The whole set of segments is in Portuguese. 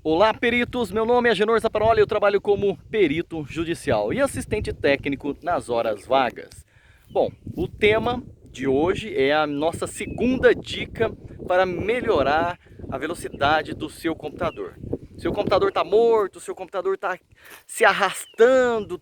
Olá, peritos! Meu nome é Agenor Zaparoli, eu trabalho como perito judicial e assistente técnico nas horas vagas. Bom, o tema de hoje é a nossa segunda dica para melhorar a velocidade do seu computador. Seu computador está morto, seu computador está se arrastando,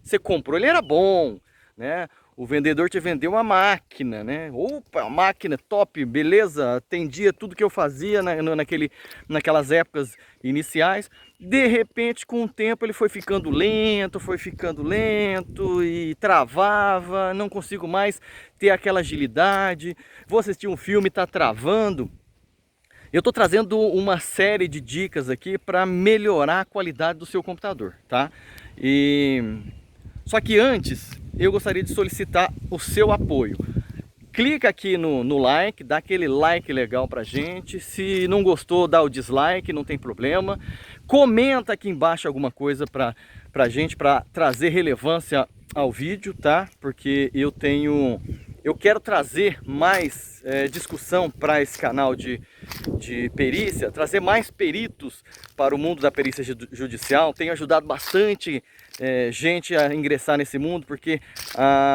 você comprou, ele era bom, né? O vendedor te vendeu uma máquina, né? Opa, máquina top, beleza, atendia tudo que eu fazia naquelas épocas iniciais. De repente, com o tempo, ele foi ficando lento e travava, não consigo mais ter aquela agilidade. Vou assistir um filme, está travando. Eu estou trazendo uma série de dicas aqui para melhorar a qualidade do seu computador, tá? Só que antes, eu gostaria de solicitar o seu apoio. Clica aqui no like, dá aquele like legal pra gente. Se não gostou, dá o dislike, não tem problema. Comenta aqui embaixo alguma coisa pra gente, pra trazer relevância ao vídeo, tá? Porque eu quero trazer mais discussão para esse canal de perícia, trazer mais peritos para o mundo da perícia judicial. Tenho ajudado bastante gente a ingressar nesse mundo, porque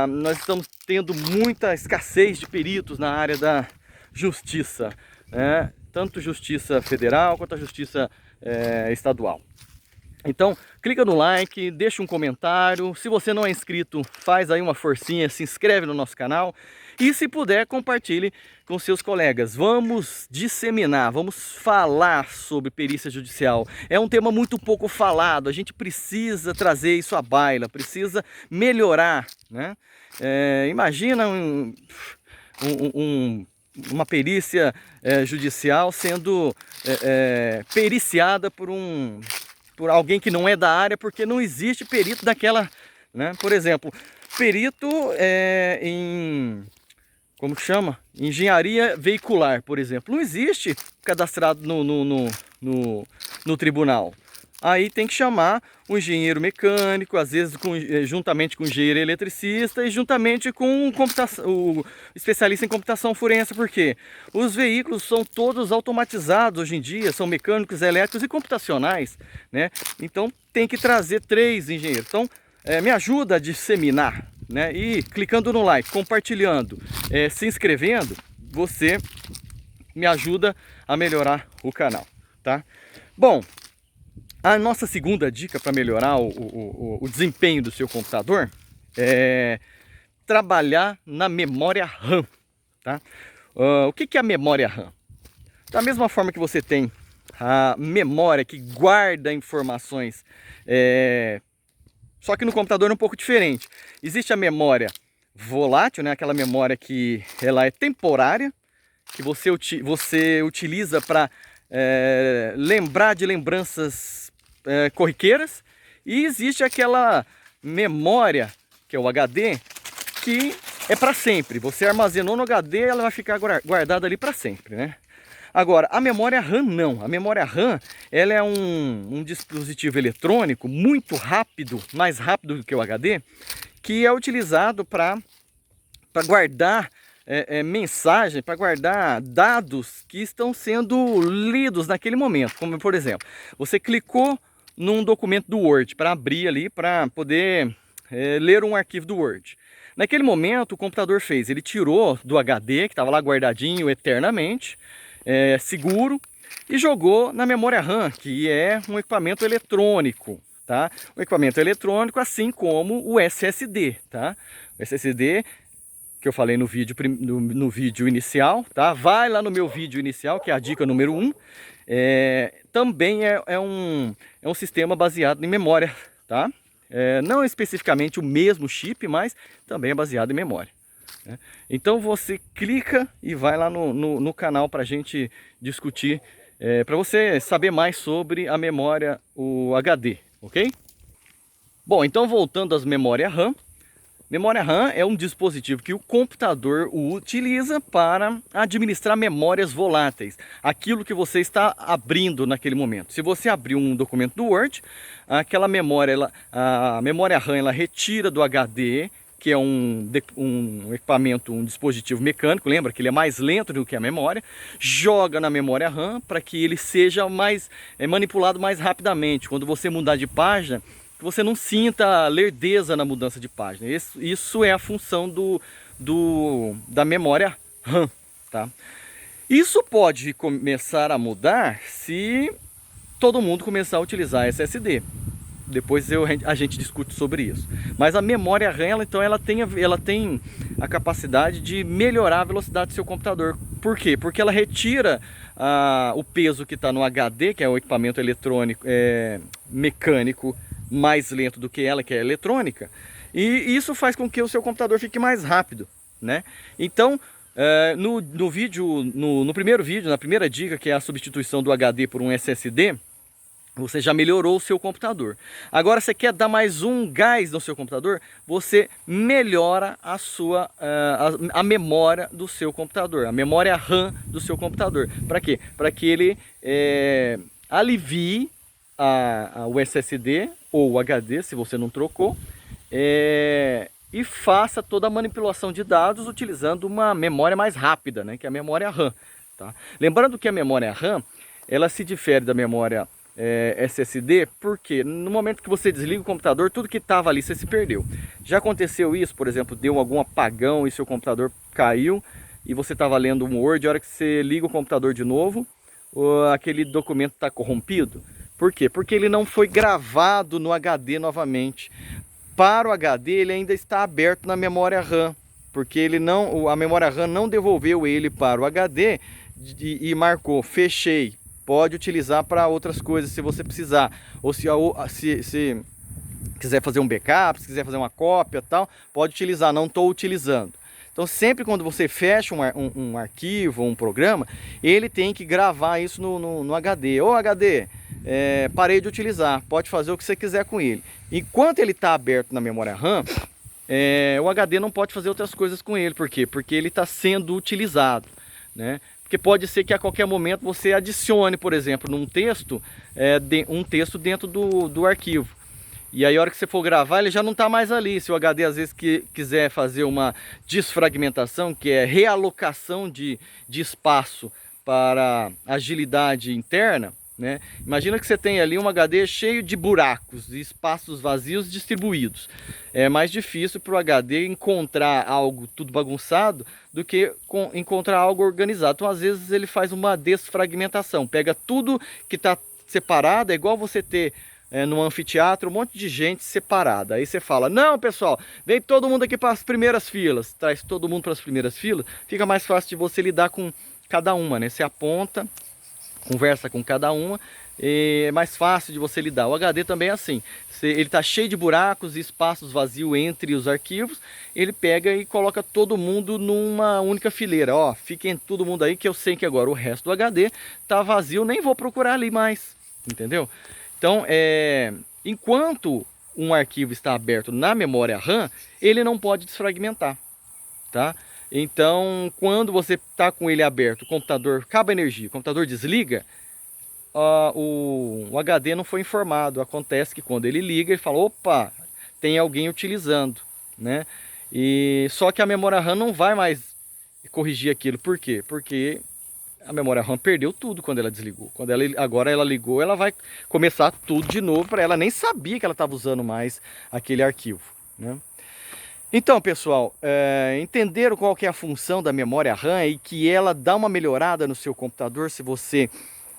nós estamos tendo muita escassez de peritos na área da justiça, né? Tanto justiça federal quanto a justiça estadual. Então, clica no like, deixa um comentário. Se você não é inscrito, faz aí uma forcinha, se inscreve no nosso canal. E se puder, compartilhe com seus colegas. Vamos disseminar, vamos falar sobre perícia judicial. É um tema muito pouco falado, a gente precisa trazer isso à baila, precisa melhorar, né? Imagina uma perícia judicial sendo periciada por alguém que não é da área, porque não existe perito daquela, né? Por exemplo, perito como que chama? Engenharia veicular, por exemplo. Não existe cadastrado no tribunal. Aí tem que chamar o engenheiro mecânico, às vezes juntamente com o engenheiro eletricista e juntamente com o especialista em computação forense, porque os veículos são todos automatizados hoje em dia, são mecânicos, elétricos e computacionais, né? Então tem que trazer 3 engenheiros. Então me ajuda a disseminar, né? E clicando no like, compartilhando, se inscrevendo, você me ajuda a melhorar o canal, tá? Bom, a nossa segunda dica para melhorar o desempenho do seu computador é trabalhar na memória RAM, tá? O que é a memória RAM? Da mesma forma que você tem a memória que guarda informações, só que no computador é um pouco diferente. Existe a memória volátil, né? Aquela memória que ela é temporária, que você utiliza para lembrar de lembranças corriqueiras, e existe aquela memória, que é o HD, que é para sempre. Você armazenou no HD, ela vai ficar guardada ali para sempre, né? Agora, a memória RAM não. A memória RAM, ela é um dispositivo eletrônico muito rápido, mais rápido do que o HD, que é utilizado para guardar mensagem, para guardar dados que estão sendo lidos naquele momento. Como, por exemplo, você clicou num documento do Word para abrir ali, para poder ler um arquivo do Word. Naquele momento, o computador ele tirou do HD, que estava lá guardadinho eternamente, seguro, e jogou na memória RAM, que é um equipamento eletrônico, tá? Um equipamento eletrônico, assim como o SSD, tá? O SSD que eu falei no vídeo inicial, tá? Vai lá no meu vídeo inicial, que é a dica número 1. Também é um sistema baseado em memória, tá? Não especificamente o mesmo chip, mas também é baseado em memória, né? Então você clica e vai lá no canal para a gente discutir, para você saber mais sobre a memória, o HD, ok? Bom, então voltando às memórias RAM. Memória RAM é um dispositivo que o computador utiliza para administrar memórias voláteis, aquilo que você está abrindo naquele momento. Se você abrir um documento do Word, aquela memória, a memória RAM, ela retira do HD, que é um equipamento, um dispositivo mecânico, lembra que ele é mais lento do que a memória, joga na memória RAM para que ele seja mais manipulado mais rapidamente. Quando você mudar de página, que você não sinta lerdeza na mudança de página. Isso é a função da memória RAM, tá? Isso pode começar a mudar se todo mundo começar a utilizar SSD. Depois a gente discute sobre isso. Mas a memória RAM, então, ela tem a capacidade de melhorar a velocidade do seu computador. Por quê? Porque ela retira o peso que está no HD, que é o equipamento eletrônico, mecânico mais lento do que ela, que é eletrônica. E isso faz com que o seu computador fique mais rápido, né? Então, no primeiro vídeo, na primeira dica, que é a substituição do HD por um SSD, você já melhorou o seu computador. Agora você quer dar mais um gás no seu computador, você melhora a memória do seu computador, a memória RAM do seu computador. Para quê? Para que ele alivie o SSD ou o HD, se você não trocou, e faça toda a manipulação de dados utilizando uma memória mais rápida, né, que é a memória RAM. Tá? Lembrando que a memória RAM, ela se difere da memória SSD, porque no momento que você desliga o computador, tudo que estava ali você se perdeu. Já aconteceu isso, por exemplo, deu algum apagão e seu computador caiu e você estava lendo um Word, a hora que você liga o computador de novo, aquele documento está corrompido. Por quê? Porque ele não foi gravado no HD novamente. Para o HD ele ainda está aberto na memória RAM, porque a memória RAM não devolveu ele para o HD e marcou fechei. Pode utilizar para outras coisas se você precisar, ou se quiser fazer um backup, se quiser fazer uma cópia tal, pode utilizar, não estou utilizando. Então sempre quando você fecha um arquivo, um programa, ele tem que gravar isso no HD. Ô HD, parei de utilizar, pode fazer o que você quiser com ele. Enquanto ele está aberto na memória RAM, o HD não pode fazer outras coisas com ele. Por quê? Porque ele está sendo utilizado, né? Porque pode ser que a qualquer momento você adicione, por exemplo, num texto, um texto dentro do arquivo. E aí a hora que você for gravar, ele já não está mais ali. Se o HD às vezes quiser fazer uma desfragmentação, que é realocação de espaço para agilidade interna, né? Imagina que você tem ali um HD cheio de buracos e espaços vazios distribuídos. É mais difícil para o HD encontrar algo tudo bagunçado do que encontrar algo organizado. Então às vezes ele faz uma desfragmentação, pega tudo que está separado, é igual você ter num anfiteatro um monte de gente separada. Aí você fala, não pessoal, vem todo mundo aqui para as primeiras filas, traz todo mundo para as primeiras filas, fica mais fácil de você lidar com cada uma, né? Você aponta, conversa com cada uma, é mais fácil de você lidar. O HD também é assim, ele está cheio de buracos e espaços vazios entre os arquivos, ele pega e coloca todo mundo numa única fileira. Ó, fiquem todo mundo aí que eu sei que agora o resto do HD está vazio, nem vou procurar ali mais, entendeu? Então, enquanto um arquivo está aberto na memória RAM, ele não pode desfragmentar, tá? Então, quando você está com ele aberto, o computador acaba a energia, o computador desliga, o HD não foi informado. Acontece que quando ele liga, ele fala, opa, tem alguém utilizando, né? E só que a memória RAM não vai mais corrigir aquilo. Por quê? Porque a memória RAM perdeu tudo quando ela desligou. Agora ela ligou, ela vai começar tudo de novo para ela. Nem sabia que ela estava usando mais aquele arquivo, né? Então, pessoal, entenderam qual que é a função da memória RAM e que ela dá uma melhorada no seu computador se você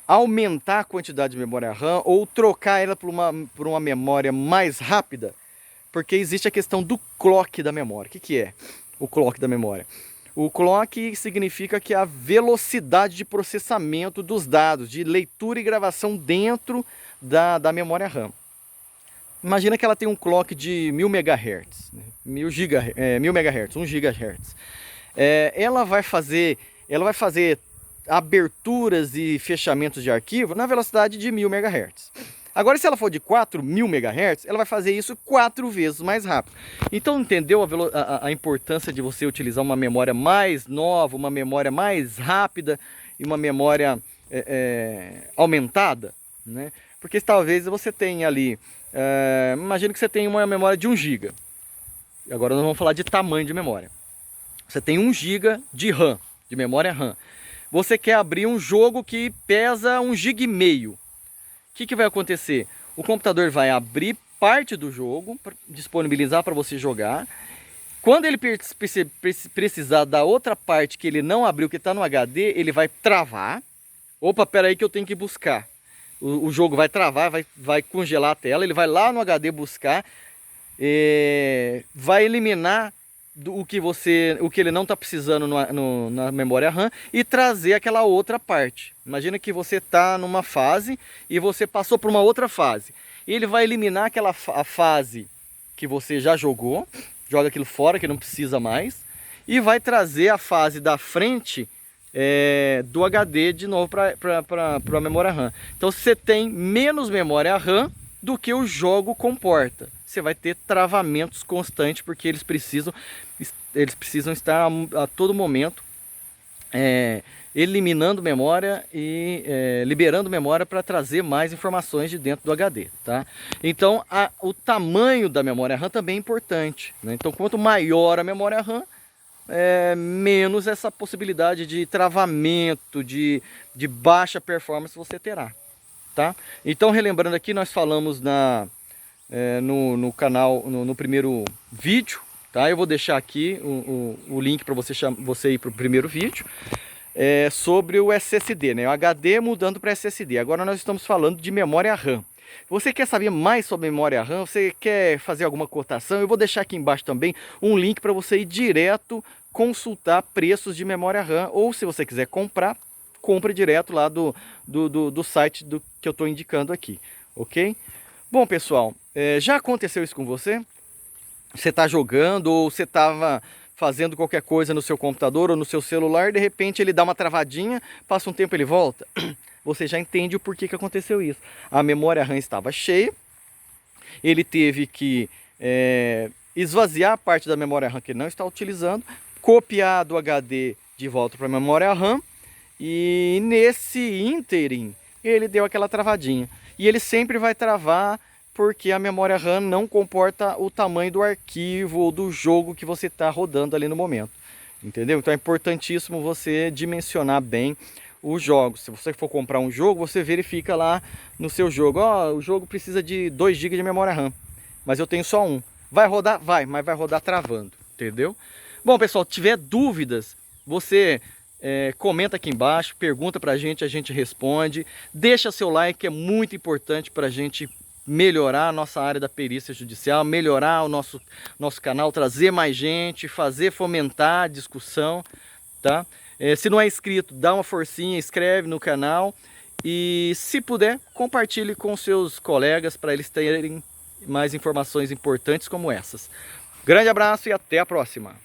aumentar a quantidade de memória RAM ou trocar ela por uma memória mais rápida? Porque existe a questão do clock da memória. O que é o clock da memória? O clock significa que é a velocidade de processamento dos dados, de leitura e gravação dentro da memória RAM. Imagina que ela tem um clock de 1000 MHz, né? 1000 MHz, 1 GHz. Ela vai fazer aberturas e fechamentos de arquivo na velocidade de 1000 MHz. Agora, se ela for de 4000 MHz, ela vai fazer isso 4 vezes mais rápido. Então, entendeu a importância de você utilizar uma memória mais nova, uma memória mais rápida e uma memória aumentada, né? Porque talvez você tenha ali, imagina que você tem uma memória de 1 GB. Agora nós vamos falar de tamanho de memória. Você tem 1 GB de RAM, de memória RAM. Você quer abrir um jogo que pesa 1,5 GB. O que vai acontecer? O computador vai abrir parte do jogo, disponibilizar para você jogar. Quando ele precisar da outra parte que ele não abriu, que está no HD, ele vai travar. Opa, espera aí que eu tenho que buscar. O jogo vai travar, vai congelar a tela, ele vai lá no HD buscar, vai eliminar o que ele não está precisando na memória RAM e trazer aquela outra parte. Imagina que você está numa fase e você passou para uma outra fase. Ele vai eliminar a fase que você já jogou, joga aquilo fora que não precisa mais, e vai trazer a fase da frente do HD de novo para a memória RAM. Então você tem menos memória RAM do que o jogo comporta. Você vai ter travamentos constantes porque eles precisam estar a todo momento eliminando memória e liberando memória para trazer mais informações de dentro do HD, tá? Então o tamanho da memória RAM também é importante, né? Então quanto maior a memória RAM, menos essa possibilidade de travamento, de baixa performance você terá, tá? Então relembrando aqui, nós falamos no canal, no primeiro vídeo, tá? Eu vou deixar aqui o link para você ir para o primeiro vídeo, sobre o SSD, né? O HD mudando para SSD. Agora nós estamos falando de memória RAM. Você quer saber mais sobre memória RAM? Você quer fazer alguma cotação? Eu vou deixar aqui embaixo também um link para você ir direto consultar preços de memória RAM. Ou se você quiser comprar, compre direto lá do site que eu estou indicando aqui, ok? Bom, pessoal, já aconteceu isso com você? Você está jogando ou você estava fazendo qualquer coisa no seu computador ou no seu celular, de repente ele dá uma travadinha, passa um tempo ele volta. Você já entende o porquê que aconteceu isso. A memória RAM estava cheia, ele teve que esvaziar a parte da memória RAM que ele não está utilizando, copiar do HD de volta para a memória RAM, e nesse ínterim ele deu aquela travadinha. E ele sempre vai travar porque a memória RAM não comporta o tamanho do arquivo ou do jogo que você está rodando ali no momento. Entendeu? Então é importantíssimo você dimensionar bem os jogos. Se você for comprar um jogo, você verifica lá no seu jogo. O jogo precisa de 2 GB de memória RAM, mas eu tenho só 1. Vai rodar? Vai, mas vai rodar travando. Entendeu? Bom, pessoal, se tiver dúvidas, você comenta aqui embaixo, pergunta pra gente, a gente responde. Deixa seu like, é muito importante pra gente melhorar a nossa área da perícia judicial, melhorar o nosso canal, trazer mais gente, fomentar a discussão, tá? Se não é inscrito, dá uma forcinha, inscreve no canal e, se puder, compartilhe com seus colegas para eles terem mais informações importantes como essas. Grande abraço e até a próxima!